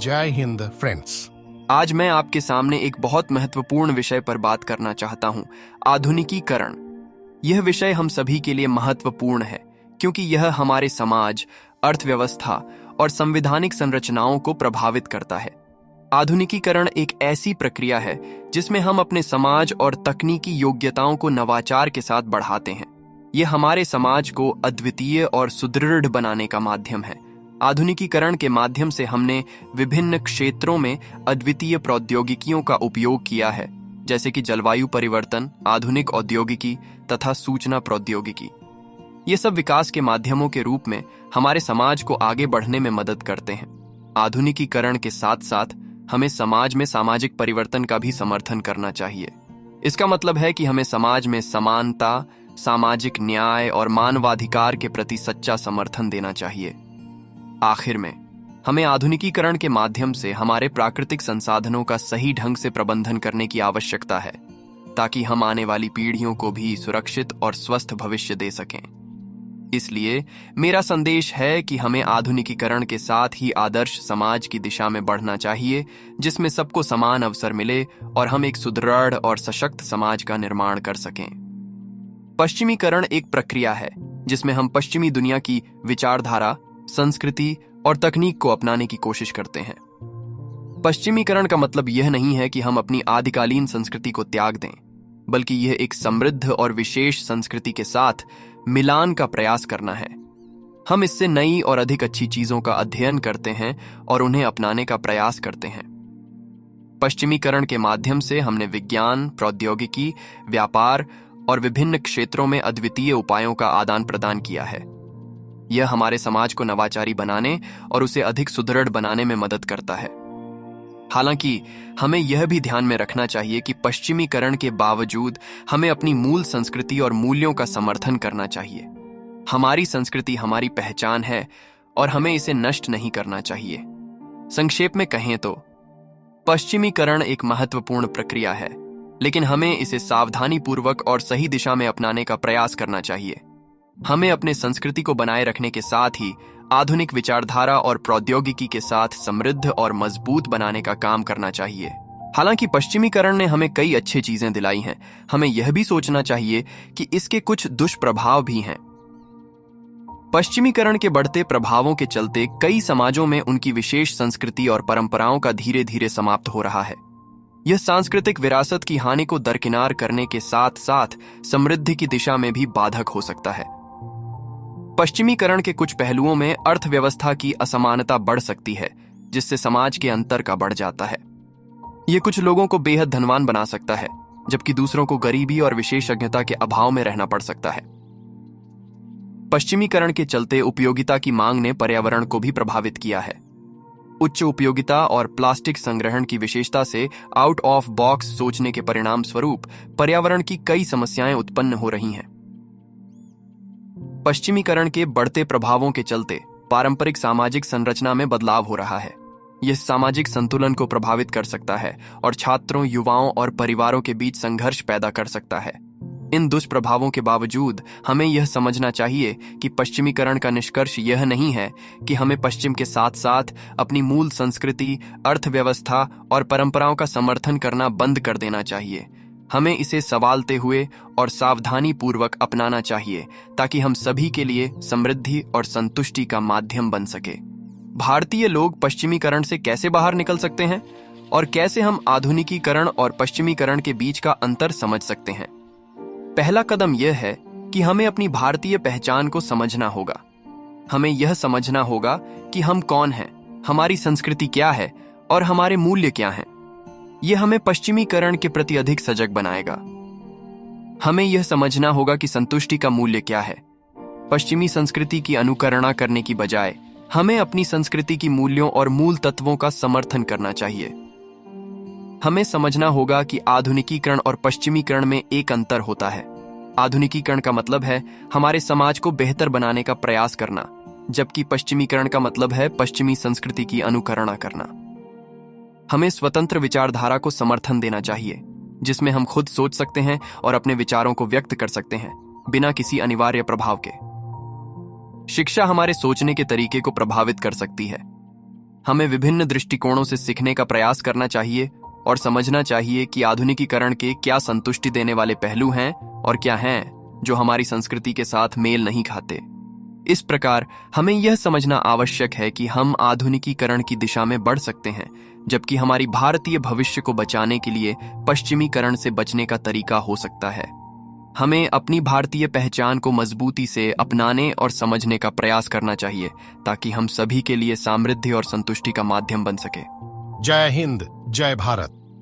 जय हिंद फ्रेंड्स। आज मैं आपके सामने एक बहुत महत्वपूर्ण विषय पर बात करना चाहता हूं, आधुनिकीकरण। यह विषय हम सभी के लिए महत्वपूर्ण है क्योंकि यह हमारे समाज, अर्थव्यवस्था और संवैधानिक संरचनाओं को प्रभावित करता है। आधुनिकीकरण एक ऐसी प्रक्रिया है जिसमें हम अपने समाज और तकनीकी योग्यताओं को नवाचार के साथ बढ़ाते हैं। यह हमारे समाज को अद्वितीय और सुदृढ़ बनाने का माध्यम है। आधुनिकीकरण के माध्यम से हमने विभिन्न क्षेत्रों में अद्वितीय प्रौद्योगिकियों का उपयोग किया है, जैसे कि जलवायु परिवर्तन, आधुनिक औद्योगिकी तथा सूचना प्रौद्योगिकी। ये सब विकास के माध्यमों के रूप में हमारे समाज को आगे बढ़ने में मदद करते हैं। आधुनिकीकरण के साथ साथ हमें समाज में सामाजिक परिवर्तन का भी समर्थन करना चाहिए। इसका मतलब है कि हमें समाज में समानता, सामाजिक न्याय और मानवाधिकार के प्रति सच्चा समर्थन देना चाहिए। आखिर में, हमें आधुनिकीकरण के माध्यम से हमारे प्राकृतिक संसाधनों का सही ढंग से प्रबंधन करने की आवश्यकता है, ताकि हम आने वाली पीढ़ियों को भी सुरक्षित और स्वस्थ भविष्य दे सकें। इसलिए मेरा संदेश है कि हमें आधुनिकीकरण के साथ ही आदर्श समाज की दिशा में बढ़ना चाहिए, जिसमें सबको समान अवसर मिले और हम एक सुदृढ़ और सशक्त समाज का निर्माण कर सकें। पश्चिमीकरण एक प्रक्रिया है जिसमें हम पश्चिमी दुनिया की विचारधारा, संस्कृति और तकनीक को अपनाने की कोशिश करते हैं। पश्चिमीकरण का मतलब यह नहीं है कि हम अपनी आदिकालीन संस्कृति को त्याग दें, बल्कि यह एक समृद्ध और विशेष संस्कृति के साथ मिलान का प्रयास करना है। हम इससे नई और अधिक अच्छी चीजों का अध्ययन करते हैं और उन्हें अपनाने का प्रयास करते हैं। पश्चिमीकरण के माध्यम से हमने विज्ञान, प्रौद्योगिकी, व्यापार और विभिन्न क्षेत्रों में अद्वितीय उपायों का आदान प्रदान किया है। यह हमारे समाज को नवाचारी बनाने और उसे अधिक सुदृढ़ बनाने में मदद करता है। हालांकि हमें यह भी ध्यान में रखना चाहिए कि पश्चिमीकरण के बावजूद हमें अपनी मूल संस्कृति और मूल्यों का समर्थन करना चाहिए। हमारी संस्कृति हमारी पहचान है और हमें इसे नष्ट नहीं करना चाहिए। संक्षेप में कहें तो पश्चिमीकरण एक महत्वपूर्ण प्रक्रिया है, लेकिन हमें इसे सावधानीपूर्वक और सही दिशा में अपनाने का प्रयास करना चाहिए। हमें अपने संस्कृति को बनाए रखने के साथ ही आधुनिक विचारधारा और प्रौद्योगिकी के साथ समृद्ध और मजबूत बनाने का काम करना चाहिए। हालांकि पश्चिमीकरण ने हमें कई अच्छी चीजें दिलाई हैं, हमें यह भी सोचना चाहिए कि इसके कुछ दुष्प्रभाव भी हैं। पश्चिमीकरण के बढ़ते प्रभावों के चलते कई समाजों में उनकी विशेष संस्कृति और परंपराओं का धीरे धीरे समाप्त हो रहा है। यह सांस्कृतिक विरासत की हानि को दरकिनार करने के साथ साथ समृद्धि की दिशा में भी बाधक हो सकता है। पश्चिमीकरण के कुछ पहलुओं में अर्थव्यवस्था की असमानता बढ़ सकती है, जिससे समाज के अंतर का बढ़ जाता है। यह कुछ लोगों को बेहद धनवान बना सकता है, जबकि दूसरों को गरीबी और विशेषज्ञता के अभाव में रहना पड़ सकता है। पश्चिमीकरण के चलते उपयोगिता की मांग ने पर्यावरण को भी प्रभावित किया है। उच्च उपयोगिता और प्लास्टिक संग्रहण की विशेषता से आउट ऑफ बॉक्स सोचने के परिणाम स्वरूप पर्यावरण की कई समस्याएं उत्पन्न हो रही हैं। पश्चिमीकरण के बढ़ते प्रभावों के चलते पारंपरिक सामाजिक संरचना में बदलाव हो रहा है। यह सामाजिक संतुलन को प्रभावित कर सकता है और छात्रों, युवाओं और परिवारों के बीच संघर्ष पैदा कर सकता है। इन दुष्प्रभावों के बावजूद हमें यह समझना चाहिए कि पश्चिमीकरण का निष्कर्ष यह नहीं है कि हमें पश्चिम के साथ साथ अपनी मूल संस्कृति, अर्थव्यवस्था और परंपराओं का समर्थन करना बंद कर देना चाहिए। हमें इसे संभालते हुए और सावधानी पूर्वक अपनाना चाहिए, ताकि हम सभी के लिए समृद्धि और संतुष्टि का माध्यम बन सके। भारतीय लोग पश्चिमीकरण से कैसे बाहर निकल सकते हैं और कैसे हम आधुनिकीकरण और पश्चिमीकरण के बीच का अंतर समझ सकते हैं? पहला कदम यह है कि हमें अपनी भारतीय पहचान को समझना होगा। हमें यह समझना होगा कि हम कौन हैं, हमारी संस्कृति क्या है और हमारे मूल्य क्या हैं। यह हमें पश्चिमीकरण के प्रति अधिक सजग बनाएगा। हमें यह समझना होगा कि संतुष्टि का मूल्य क्या है। पश्चिमी संस्कृति की अनुकरणा करने की बजाय हमें अपनी संस्कृति की मूल्यों और मूल तत्वों का समर्थन करना चाहिए। हमें समझना होगा कि आधुनिकीकरण और पश्चिमीकरण में एक अंतर होता है। आधुनिकीकरण का मतलब है हमारे समाज को बेहतर बनाने का प्रयास करना, जबकि पश्चिमीकरण का मतलब है पश्चिमी संस्कृति की अनुकरणा करना। हमें स्वतंत्र विचारधारा को समर्थन देना चाहिए, जिसमें हम खुद सोच सकते हैं और अपने विचारों को व्यक्त कर सकते हैं, बिना किसी अनिवार्य प्रभाव के। शिक्षा हमारे सोचने के तरीके को प्रभावित कर सकती है। हमें विभिन्न दृष्टिकोणों से सीखने का प्रयास करना चाहिए और समझना चाहिए कि आधुनिकीकरण के क्या संतुष्टि देने वाले पहलू हैं और क्या हैं जो हमारी संस्कृति के साथ मेल नहीं खाते। इस प्रकार हमें यह समझना आवश्यक है कि हम आधुनिकीकरण की दिशा में बढ़ सकते हैं, जबकि हमारी भारतीय भविष्य को बचाने के लिए पश्चिमीकरण से बचने का तरीका हो सकता है। हमें अपनी भारतीय पहचान को मजबूती से अपनाने और समझने का प्रयास करना चाहिए ताकि हम सभी के लिए समृद्धि और संतुष्टि का माध्यम बन सके। जय हिंद, जय भारत।